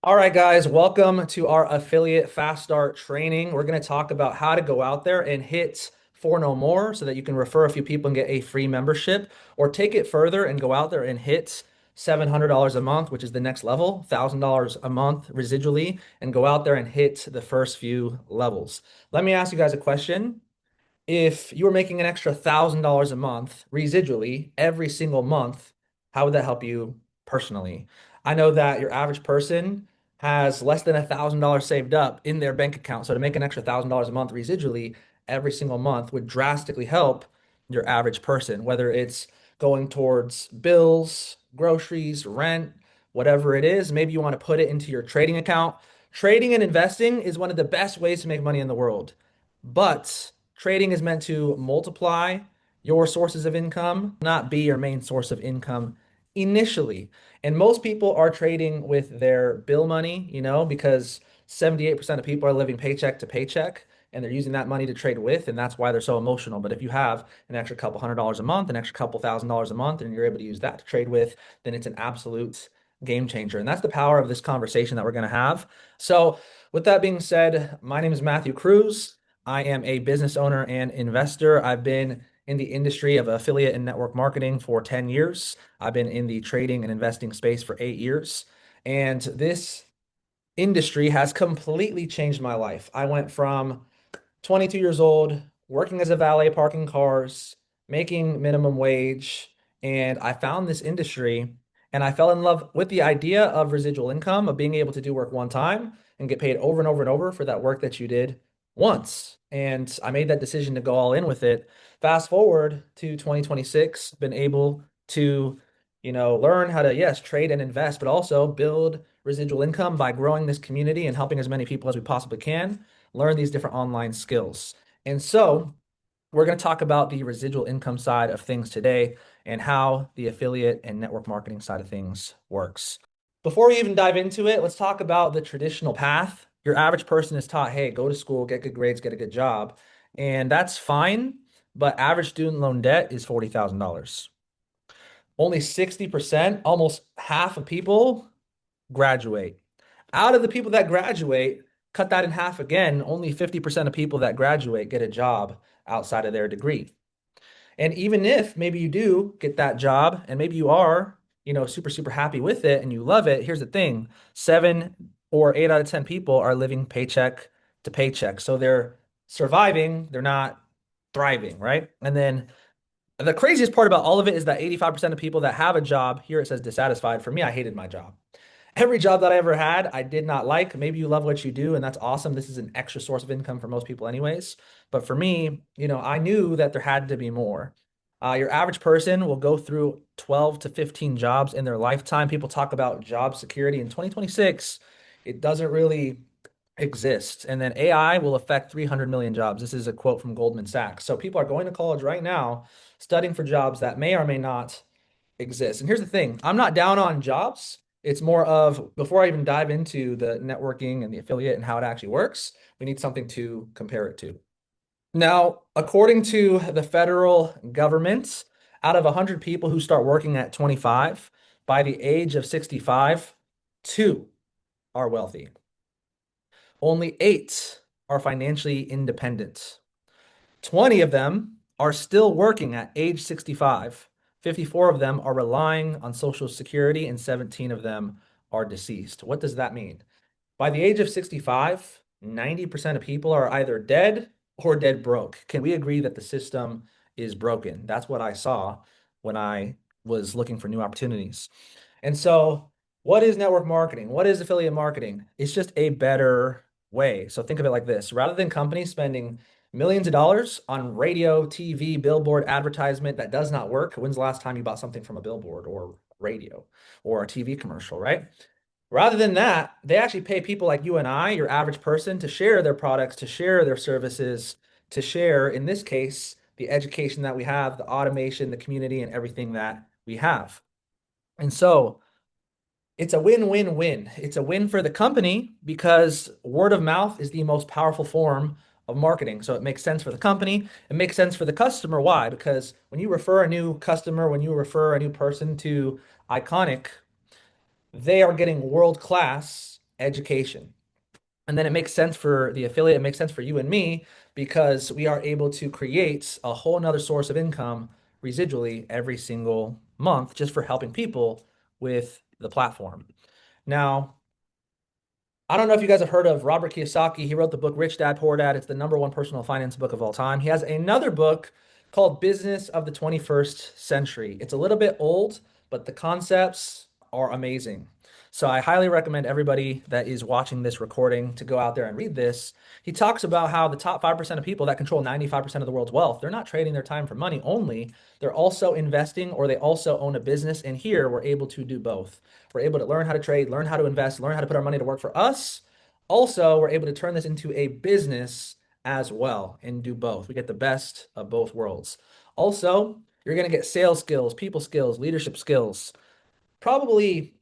All right, guys, welcome to our affiliate fast start training. We're going to talk about how to go out there and hit four no more so that you can refer a few people and get a free membership, or take it further and go out there and hit $700 a month, which is the next level, $1,000 a month residually, and go out there and hit the first few levels. Let me ask you guys a question. If you were making an extra $1,000 a month residually every single month, how would that help you personally? I know that your average person has less than $1,000 saved up in their bank account. So to make an extra $1,000 a month residually every single month would drastically help your average person, whether it's going towards bills, groceries, rent, whatever it is. Maybe you want to put it into your trading account. Trading and investing is one of the best ways to make money in the world. But trading is meant to multiply your sources of income, not be your main source of income initially. And most people are trading with their bill money, because 78% of people are living paycheck to paycheck and they're using that money to trade with, and that's why they're so emotional. But if you have an extra couple $100 a month, an extra couple $1,000s a month, and you're able to use that to trade with, then it's an absolute game changer. And that's the power of this conversation that we're going to have. So, with that being said, my name is Matthew Cruz. I am a business owner and investor. I've been in the industry of affiliate and network marketing for 10 years. I've been in the trading and investing space for 8 years. And this industry has completely changed my life. I went from 22 years old, working as a valet parking cars, making minimum wage, and I found this industry and I fell in love with the idea of residual income, of being able to do work one time and get paid over and over and over for that work that you did once. And I made that decision to go all in with it. Fast forward to 2026, been able to, learn how to, yes, trade and invest, but also build residual income by growing this community and helping as many people as we possibly can learn these different online skills. And so we're going to talk about the residual income side of things today and how the affiliate and network marketing side of things works. Before we even dive into it, let's talk about the traditional path. Your average person is taught, hey, go to school, get good grades, get a good job. And that's fine, but average student loan debt is $40,000. Only 60%, almost half of people graduate. Out of the people that graduate, cut that in half again, only 50% of people that graduate get a job outside of their degree. And even if maybe you do get that job and maybe you are, super, super happy with it and you love it, here's the thing, 7 or 8 out of 10 people are living paycheck to paycheck. So they're surviving, they're not thriving, right? And then the craziest part about all of it is that 85% of people that have a job, here it says dissatisfied. For me, I hated my job. Every job that I ever had, I did not like. Maybe you love what you do, and that's awesome. This is an extra source of income for most people, anyways. But for me, I knew that there had to be more. Your average person will go through 12 to 15 jobs in their lifetime. People talk about job security in 2026. It doesn't really exist. And then AI will affect 300 million jobs. This is a quote from Goldman Sachs. So people are going to college right now studying for jobs that may or may not exist. And here's the thing, I'm not down on jobs. It's more of before I even dive into the networking and the affiliate and how it actually works, we need something to compare it to. Now, according to the federal government, out of 100 people who start working at 25, by the age of 65, two are wealthy. Only eight are financially independent. 20 of them are still working at age 65. 54 of them are relying on Social Security, and 17 of them are deceased. What does that mean? By the age of 65, 90% of people are either dead or dead broke. Can we agree that the system is broken? That's what I saw when I was looking for new opportunities. And so, what is network marketing? What is affiliate marketing? It's just a better way. So, think of it like this: rather than companies spending millions of dollars on radio, TV, billboard advertisement that does not work, when's the last time you bought something from a billboard or radio or a TV commercial, right? Rather than that, they actually pay people like you and I, your average person, to share their products, to share their services, to share, in this case, the education that we have, the automation, the community, and everything that we have. And so it's a win-win-win. It's a win for the company because word of mouth is the most powerful form of marketing. So it makes sense for the company. It makes sense for the customer. Why? Because when you refer a new customer, when you refer a new person to Iconic, they are getting world class education. And then it makes sense for the affiliate, it makes sense for you and me because we are able to create a whole nother source of income residually every single month just for helping people with the platform. Now, I don't know if you guys have heard of Robert Kiyosaki. He wrote the book Rich Dad Poor Dad. It's the number one personal finance book of all time. He has another book called Business of the 21st Century. It's a little bit old, but the concepts are amazing. So I highly recommend everybody that is watching this recording to go out there and read this. He talks about how the top 5% of people that control 95% of the world's wealth, they're not trading their time for money only. They're also investing or they also own a business. And here we're able to do both. We're able to learn how to trade, learn how to invest, learn how to put our money to work for us. Also, we're able to turn this into a business as well and do both. We get the best of both worlds. Also, you're going to get sales skills, people skills, leadership skills. Probably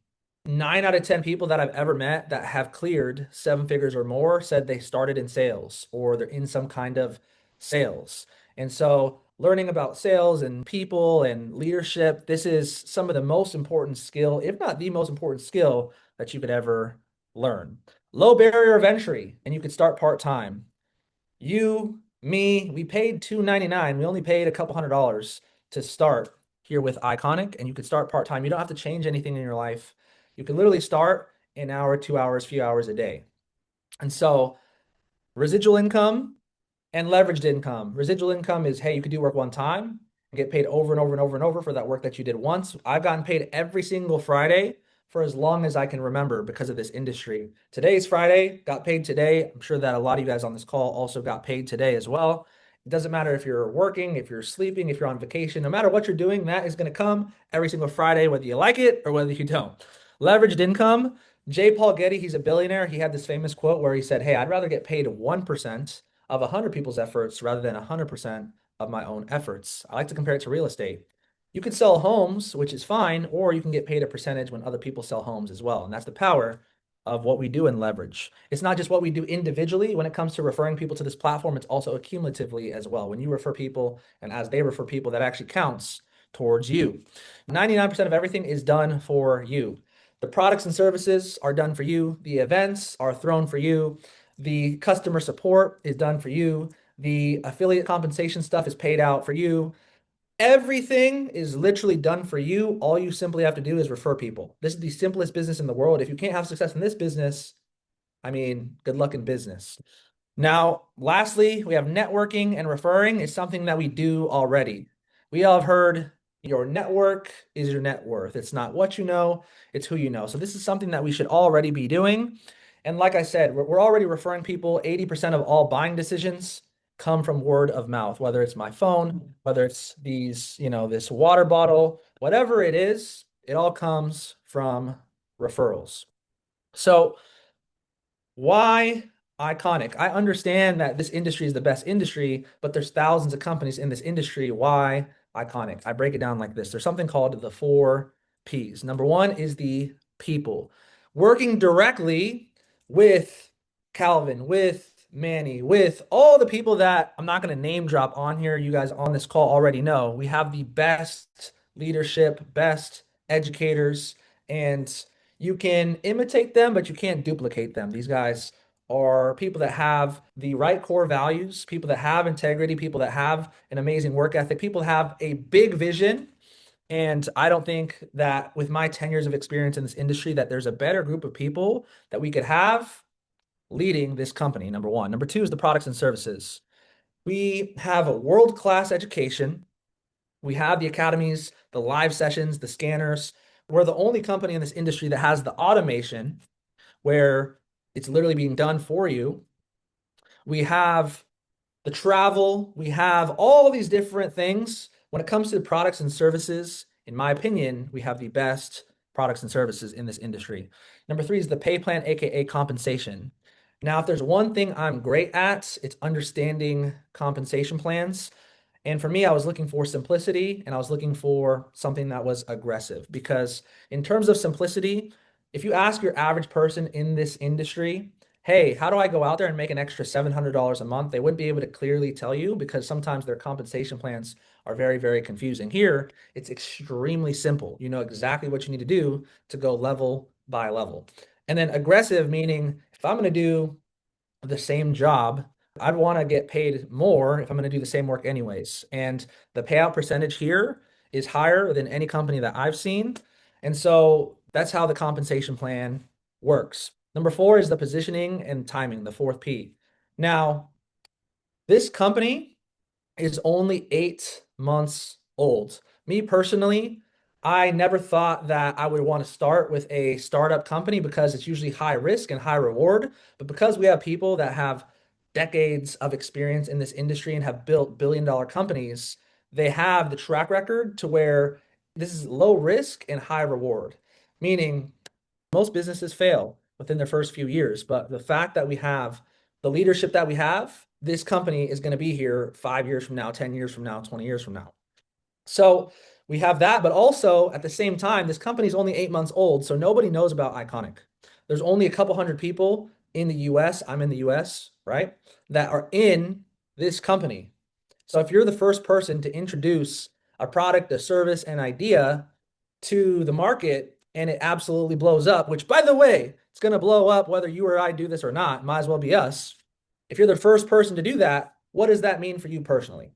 9 out of 10 people that I've ever met that have cleared 7 figures or more said they started in sales or they're in some kind of sales. And so, learning about sales and people and leadership, this is some of the most important skill, if not the most important skill that you could ever learn. Low barrier of entry, and you could start part-time. You, me, we paid $2.99. We only paid a couple $100 to start here with Iconic, and you could start part-time. You don't have to change anything in your life. You can literally start an hour, 2 hours, few hours a day. And so residual income and leveraged income. Residual income is, hey, you could do work one time and get paid over and over and over and over for that work that you did once. I've gotten paid every single Friday for as long as I can remember because of this industry. Today's Friday, got paid today. I'm sure that a lot of you guys on this call also got paid today as well. It doesn't matter if you're working, if you're sleeping, if you're on vacation, no matter what you're doing, that is going to come every single Friday, whether you like it or whether you don't. Leveraged income. J. Paul Getty, he's a billionaire. He had this famous quote where he said, hey, I'd rather get paid 1% of 100 people's efforts rather than 100% of my own efforts. I like to compare it to real estate. You can sell homes, which is fine, or you can get paid a percentage when other people sell homes as well. And that's the power of what we do in leverage. It's not just what we do individually when it comes to referring people to this platform, it's also accumulatively as well. When you refer people and as they refer people, that actually counts towards you. 99% of everything is done for you. The products and services are done for you. The events are thrown for you. The customer support is done for you. The affiliate compensation stuff is paid out for you. Everything is literally done for you. All you simply have to do is refer people. This is the simplest business in the world. If you can't have success in this business, I mean, good luck in business. Now, lastly, we have networking and referring is something that we do already. We all have heard your network is your net worth. It's not what you know, it's who you know. So this is something that we should already be doing. And like I said, we're already referring people. 80% of all buying decisions come from word of mouth, whether it's my phone, whether it's these, this water bottle, whatever it is, it all comes from referrals. So why Iconic? I understand that this industry is the best industry, but there's thousands of companies in this industry. Why Iconic? I break it down like this. There's something called the 4 Ps. Number one is the people. Working directly with Calvin, with Manny, with all the people that I'm not going to name drop on here. You guys on this call already know we have the best leadership, best educators, and you can imitate them, but you can't duplicate them. These guys are people that have the right core values, people that have integrity, people that have an amazing work ethic, people that have a big vision. And I don't think that with my 10 years of experience in this industry, that there's a better group of people that we could have leading this company, number one. Number two is the products and services. We have a world-class education. We have the academies, the live sessions, the scanners. We're the only company in this industry that has the automation where it's literally being done for you. We have the travel, we have all these different things. When it comes to products and services, in my opinion, we have the best products and services in this industry. Number three is the pay plan, aka compensation. Now, if there's one thing I'm great at, it's understanding compensation plans. And for me, I was looking for simplicity and I was looking for something that was aggressive because, in terms of simplicity, if you ask your average person in this industry, hey, how do I go out there and make an extra $700 a month? They wouldn't be able to clearly tell you because sometimes their compensation plans are very, very confusing. Here, it's extremely simple. You know exactly what you need to do to go level by level. And then aggressive, meaning if I'm going to do the same job, I'd want to get paid more if I'm going to do the same work anyways. And the payout percentage here is higher than any company that I've seen. And so that's how the compensation plan works. Number four is the positioning and timing, the fourth P. Now, this company is only 8 months old. Me personally, I never thought that I would want to start with a startup company because it's usually high risk and high reward. But because we have people that have decades of experience in this industry and have built billion-dollar companies, they have the track record to where this is low risk and high reward. Meaning, most businesses fail within their first few years, but the fact that we have the leadership that we have, this company is going to be here 5 years from now, 10 years from now, 20 years from now. So we have that, but also at the same time, this company is only 8 months old, so nobody knows about Iconic. There's only a couple hundred people in the US, I'm in the US, right, that are in this company. So if you're the first person to introduce a product, a service, an idea to the market and it absolutely blows up, which by the way, it's going to blow up whether you or I do this or not, might as well be us. If you're the first person to do that, what does that mean for you personally?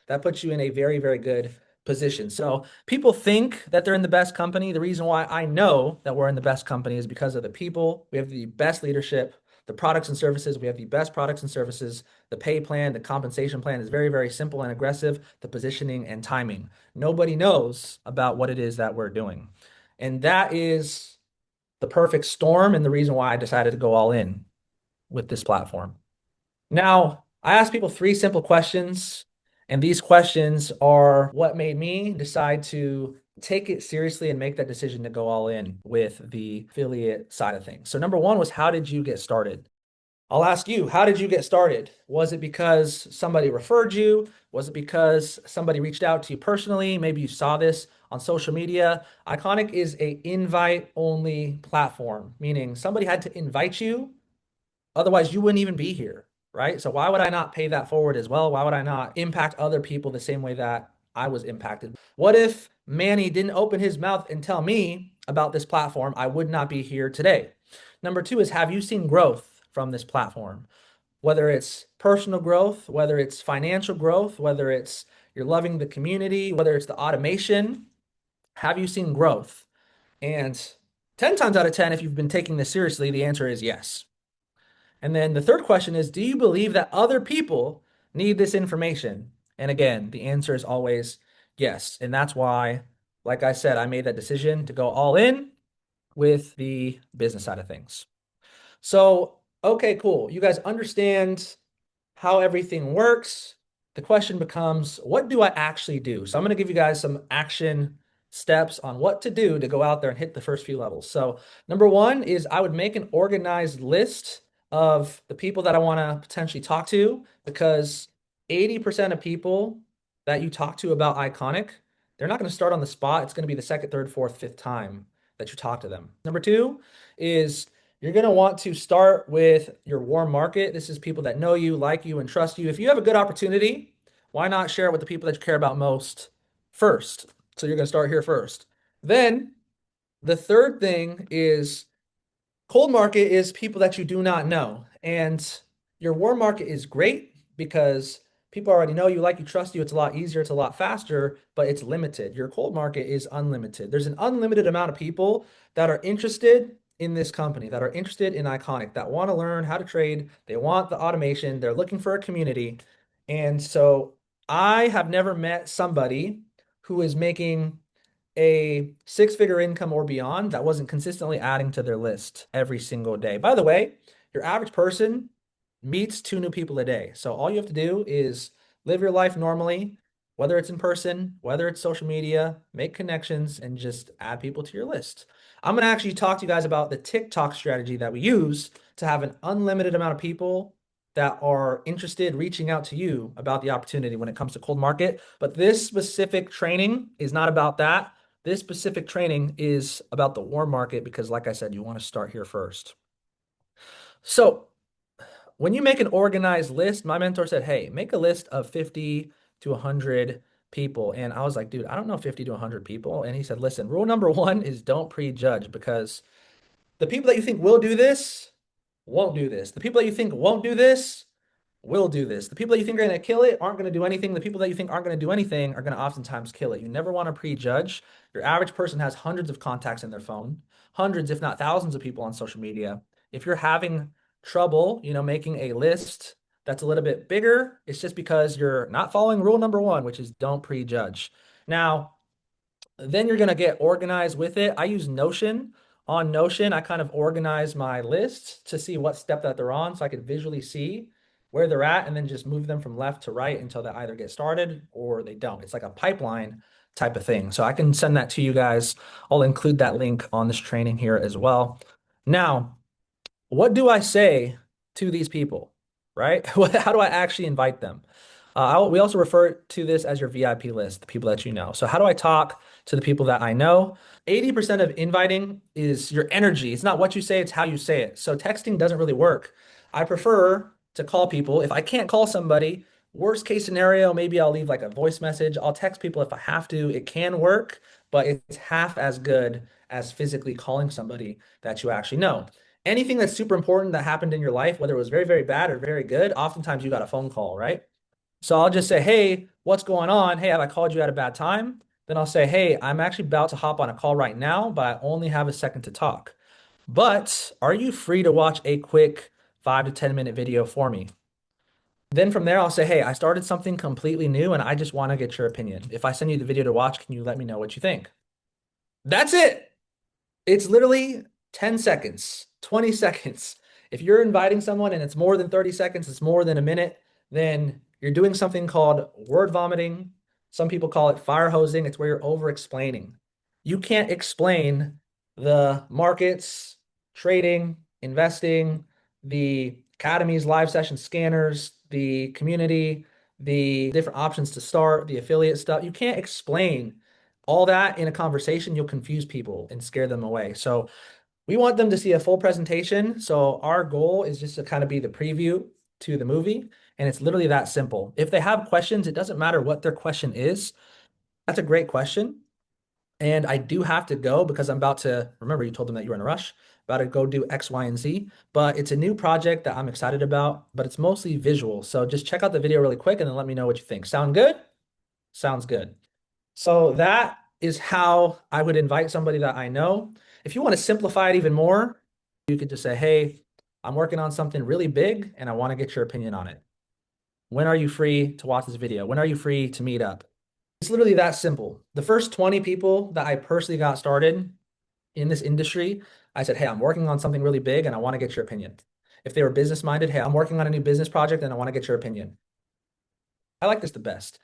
That puts you in a very, very good position. So people think that they're in the best company. The reason why I know that we're in the best company is because of the people. We have the best leadership, the products and services. We have the best products and services. The pay plan, the compensation plan is very, very simple and aggressive. The positioning and timing. Nobody knows about what it is that we're doing. And that is the perfect storm and the reason why I decided to go all in with this platform. Now, I asked people three simple questions, and these questions are what made me decide to take it seriously and make that decision to go all in with the affiliate side of things. So, number one was, how did you get started? I'll ask you, how did you get started? Was it because somebody referred you? Was it because somebody reached out to you personally? Maybe you saw this on social media. Iconic is a invite only platform, meaning somebody had to invite you. Otherwise, you wouldn't even be here, right? So why would I not pay that forward as well? Why would I not impact other people the same way that I was impacted? What if Manny didn't open his mouth and tell me about this platform? I would not be here today. Number two is, have you seen growth from this platform? Whether it's personal growth, whether it's financial growth, whether it's you're loving the community, whether it's the automation, have you seen growth? And 10 times out of 10, if you've been taking this seriously, the answer is yes. And then the third question is, do you believe that other people need this information? And again, the answer is always yes. And that's why, like I said, I made that decision to go all in with the business side of things. So, okay, cool. You guys understand how everything works. The question becomes, what do I actually do? So I'm going to give you guys some action steps on what to do to go out there and hit the first few levels. So number one is I would make an organized list of the people that I want to potentially talk to, because 80% of people that you talk to about Iconic, they're not going to start on the spot. It's going to be the second, third, fourth, fifth time that you talk to them. Number two is you're going to want to start with your warm market. This is people that know you, like you, and trust you. If you have a good opportunity, why not share it with the people that you care about most first? So you're going to start here first. Then the third thing is cold market is people that you do not know. And your warm market is great because people already know you, like you, trust you. It's a lot easier, it's a lot faster, but it's limited. Your cold market is unlimited. There's an unlimited amount of people that are interested in this company, that are interested in Iconic, that want to learn how to trade. They want the automation. They're looking for a community. And so I have never met somebody who is making a six-figure income or beyond that wasn't consistently adding to their list every single day. By the way, your average person meets two new people a day. So all you have to do is live your life normally, whether it's in person, whether it's social media, make connections, and just add people to your list. I'm going to actually talk to you guys about the TikTok strategy that we use to have an unlimited amount of people that are interested reaching out to you about the opportunity when it comes to cold market. But this specific training is not about that. This specific training is about the warm market because, like I said, you want to start here first. So when you make an organized list, my mentor said, hey, make a list of 50 to 100 people. And I was like, dude, I don't know 50 to 100 people. And he said, listen, rule number one is don't prejudge, because The people that you think will do this won't do this. The people that you think won't do this will do this. The people that you think are going to kill it aren't going to do anything. The people that you think aren't going to do anything are going to oftentimes kill it. You never want to prejudge. Your average person has hundreds of contacts in their phone, hundreds, if not thousands of people on social media. If you're having trouble, making a list that's a little bit bigger, it's just because you're not following rule number one, which is don't prejudge. Now, then you're going to get organized with it. I use Notion. On Notion, I kind of organize my lists to see what step that they're on so I can visually see where they're at and then just move them from left to right until they either get started or they don't. It's like a pipeline type of thing. So I can send that to you guys. I'll include that link on this training here as well. Now, what do I say to these people, right? How do I actually invite them? We also refer to this as your VIP list, the people that you know. So how do I talk to the people that I know? 80% of inviting is your energy. It's not what you say, it's how you say it. So texting doesn't really work. I prefer to call people. If I can't call somebody, worst case scenario, maybe I'll leave like a voice message. I'll text people if I have to. It can work, but it's half as good as physically calling somebody that you actually know. Anything that's super important that happened in your life, whether it was very, very bad or very good, oftentimes you got a phone call, right? So I'll just say, hey, what's going on? Hey, have I called you at a bad time? Then I'll say, hey, I'm actually about to hop on a call right now, but I only have a second to talk. But are you free to watch a quick 5 to 10 minute video for me? Then from there, I'll say, hey, I started something completely new and I just want to get your opinion. If I send you the video to watch, can you let me know what you think? That's it. It's literally 10 seconds, 20 seconds. If you're inviting someone and it's more than 30 seconds, it's more than a minute, then you're doing something called word vomiting. Some people call it fire hosing. It's where you're over explaining. You can't explain the markets, trading, investing, the academies, live session scanners, the community, the different options to start, the affiliate stuff. You can't explain all that in a conversation. You'll confuse people and scare them away. So we want them to see a full presentation. So our goal is just to kind of be the preview to the movie. And it's literally that simple. If they have questions, it doesn't matter what their question is. That's a great question. And I do have to go because I'm about to, remember, you told them that you were in a rush, about to go do X, Y, and Z. But it's a new project that I'm excited about, but it's mostly visual. So just check out the video really quick and then let me know what you think. Sound good? Sounds good. So that is how I would invite somebody that I know. If you want to simplify it even more, you could just say, hey, I'm working on something really big and I want to get your opinion on it. When are you free to watch this video? When are you free to meet up? It's literally that simple. The first 20 people that I personally got started in this industry, I said, hey, I'm working on something really big and I want to get your opinion. If they were business minded, hey, I'm working on a new business project and I want to get your opinion. I like this the best.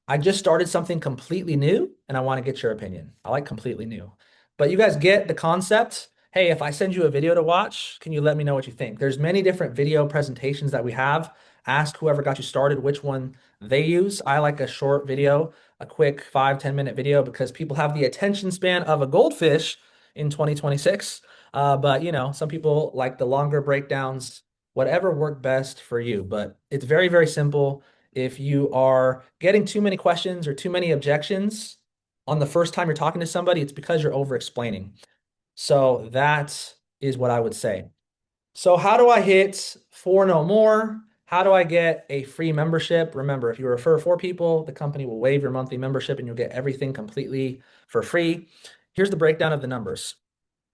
I just started something completely new and I want to get your opinion. I like completely new. But you guys get the concept. Hey, if I send you a video to watch, can you let me know what you think? There's many different video presentations that we have. Ask whoever got you started which one they use. I like a short video, a quick 5-10 minute video because people have the attention span of a goldfish in 2026. But some people like the longer breakdowns, whatever worked best for you. But it's very, very simple. If you are getting too many questions or too many objections on the first time you're talking to somebody, it's because you're over explaining. So that is what I would say. So how do I hit 4 no more? How do I get a free membership? Remember, if you refer 4 people, the company will waive your monthly membership and you'll get everything completely for free. Here's the breakdown of the numbers.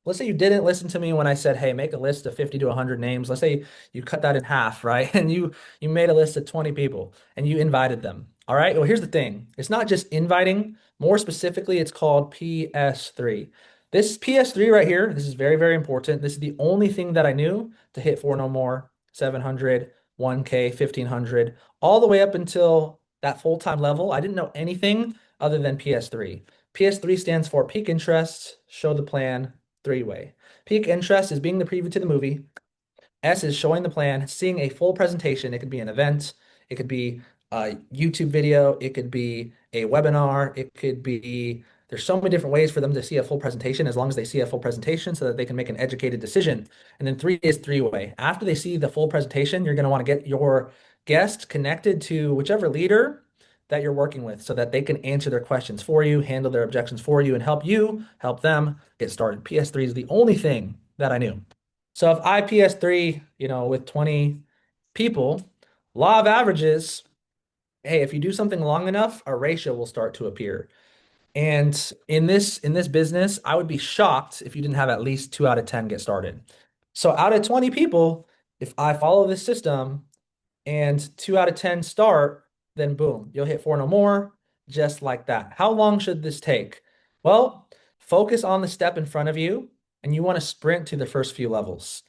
Let's say you didn't listen to me when I said, hey, make a list of 50 to 100 names. Let's say you cut that in half, right? And you made a list of 20 people and you invited them. All right. Well, here's the thing. It's not just inviting. More specifically, it's called PS3. This PS3 right here, this is very, very important. This is the only thing that I knew to hit 4 no more, 700, 1K, 1500, all the way up until that full-time level. I didn't know anything other than PS3. PS3 stands for peak interest, show the plan, 3-way. Peak interest is being the preview to the movie. S is showing the plan, seeing a full presentation. It could be an event, it could be a YouTube video, it could be a webinar, it could be, there's so many different ways for them to see a full presentation as long as they see a full presentation so that they can make an educated decision. And then 3 is 3-way. After they see the full presentation, you're going to want to get your guest connected to whichever leader that you're working with so that they can answer their questions for you, handle their objections for you, and help you help them get started. PS3 is the only thing that I knew. So if IPS3, with 20 people, law of averages, hey, if you do something long enough, a ratio will start to appear. And in this business, I would be shocked if you didn't have at least 2 out of 10 get started. So out of 20 people, if I follow this system and 2 out of 10 start, then boom, you'll hit four no more, just like that. How long should this take? Well, focus on the step in front of you, and you want to sprint to the first few levels.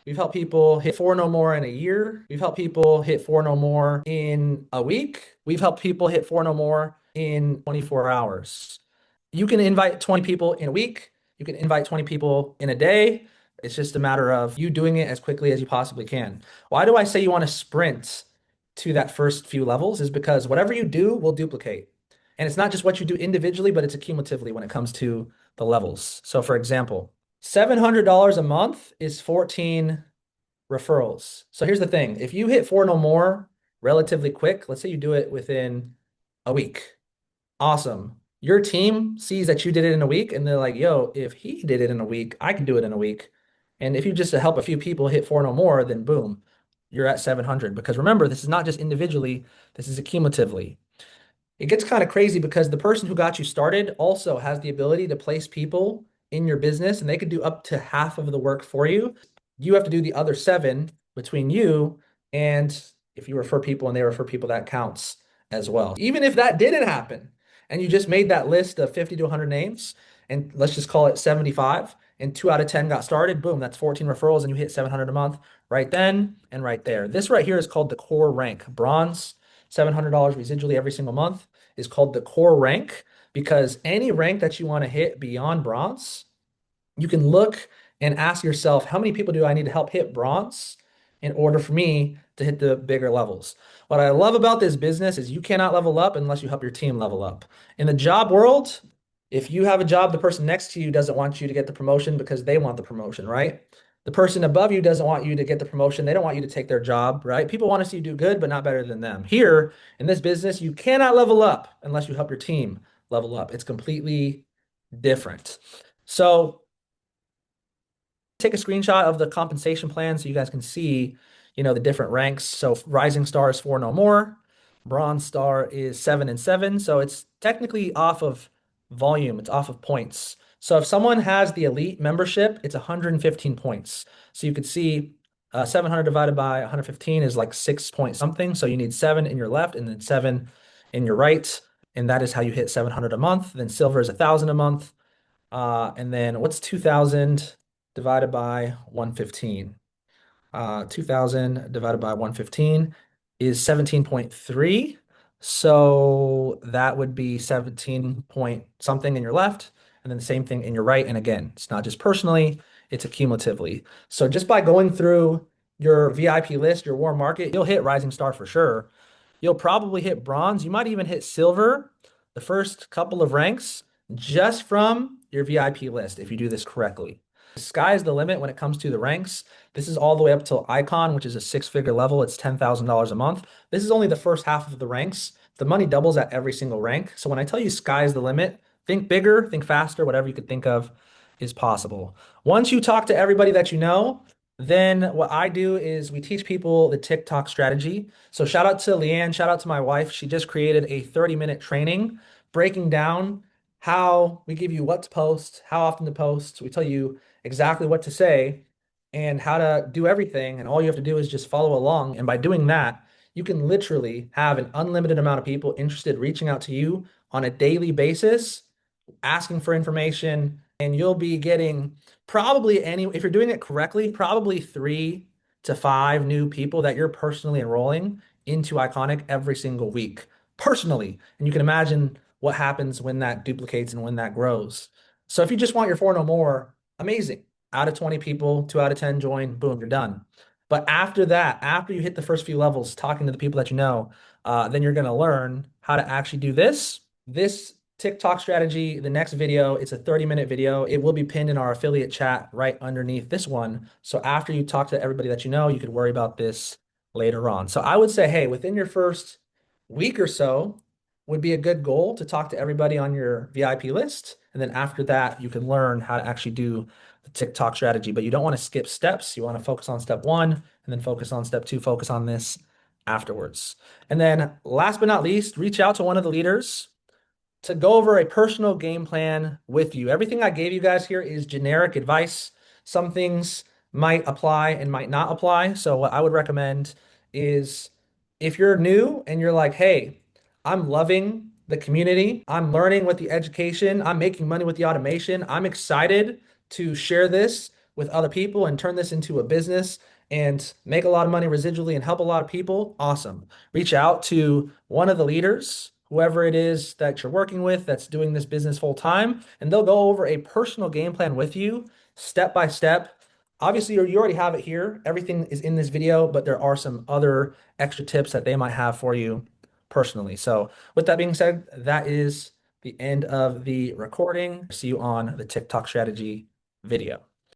We've helped people hit four no more in a year. We've helped people hit four no more in a week. We've helped people hit four no more in 24 hours. You can invite 20 people in a week. You can invite 20 people in a day. It's just a matter of you doing it as quickly as you possibly can. Why do I say you want to sprint to that first few levels? Is because whatever you do will duplicate. And it's not just what you do individually, but it's accumulatively when it comes to the levels. So, for example, $700 a month is 14 referrals. So, here's the thing, if you hit four no more relatively quick, let's say you do it within a week, awesome. Your team sees that you did it in a week and they're like, yo, if he did it in a week, I can do it in a week. And if you just help a few people hit four no more, then boom, you're at 700. Because remember, this is not just individually, this is accumulatively. It gets kind of crazy because the person who got you started also has the ability to place people in your business and they could do up to half of the work for you. You have to do the other seven between you. And if you refer people and they refer people, that counts as well. Even if that didn't happen and you just made that list of 50 to 100 names, and let's just call it 75, and 2 out of 10 got started, boom, that's 14 referrals and you hit 700 a month right then and right there. This right here is called the core rank. Bronze, $700 residually every single month is called the core rank because any rank that you want to hit beyond bronze, you can look and ask yourself, how many people do I need to help hit bronze in order for me to hit the bigger levels? What I love about this business is you cannot level up unless you help your team level up. In the job world, if you have a job, the person next to you doesn't want you to get the promotion because they want the promotion, right? The person above you doesn't want you to get the promotion. They don't want you to take their job, right? People want to see you do good, but not better than them. Here in this business, you cannot level up unless you help your team level up. It's completely different. So take a screenshot of the compensation plan so you guys can see, the different ranks. So Rising Star is four no more. Bronze Star is 7 and 7. So it's technically off of volume, it's off of points. So if someone has the elite membership, it's 115 points. So you could see 700 divided by 115 is like 6 point something. So you need 7 in your left and then 7 in your right. And that is how you hit 700 a month. Then silver is 1,000 a month. And then what's 2,000 divided by 115? 2,000 divided by 115 is 17.3. So that would be 17 point something in your left, and then the same thing in your right. And again, it's not just personally, it's accumulatively. So just by going through your VIP list, your warm market, you'll hit Rising Star for sure. You'll probably hit bronze. You might even hit silver the first couple of ranks just from your VIP list if you do this correctly. The sky is the limit when it comes to the ranks. This is all the way up to Icon, which is a six-figure level. It's $10,000 a month. This is only the first half of the ranks. The money doubles at every single rank. So when I tell you sky is the limit, think bigger, think faster, whatever you could think of is possible. Once you talk to everybody that you know, then what I do is we teach people the TikTok strategy. So shout out to Leanne, shout out to my wife. She just created a 30-minute training breaking down how we give you what to post, how often to post. We tell you exactly what to say and how to do everything. And all you have to do is just follow along. And by doing that, you can literally have an unlimited amount of people interested reaching out to you on a daily basis, asking for information, and you'll be getting probably if you're doing it correctly, probably 3 to 5 new people that you're personally enrolling into Iconic every single week, personally. And you can imagine what happens when that duplicates and when that grows. So if you just want your four no more, amazing. Out of 20 people, 2 out of 10 join, boom, you're done. But after that, after you hit the first few levels, talking to the people that you know, then you're going to learn how to actually do this TikTok strategy. The next video, it's a 30-minute video. It will be pinned in our affiliate chat right underneath this one. So after you talk to everybody that you know, you could worry about this later on. So I would say, hey, within your first week or so would be a good goal to talk to everybody on your VIP list. And then after that, you can learn how to actually do the TikTok strategy, but you don't want to skip steps. You want to focus on step one and then focus on step two, focus on this afterwards. And then last but not least, reach out to one of the leaders to go over a personal game plan with you. Everything I gave you guys here is generic advice. Some things might apply and might not apply. So what I would recommend is if you're new and you're like, hey, I'm loving the community, I'm learning with the education, I'm making money with the automation, I'm excited to share this with other people and turn this into a business and make a lot of money residually and help a lot of people, awesome. Reach out to one of the leaders, whoever it is that you're working with that's doing this business full time, and they'll go over a personal game plan with you step by step. Obviously, you already have it here. Everything is in this video, but there are some other extra tips that they might have for you personally. So, with that being said, that is the end of the recording. See you on the TikTok strategy video.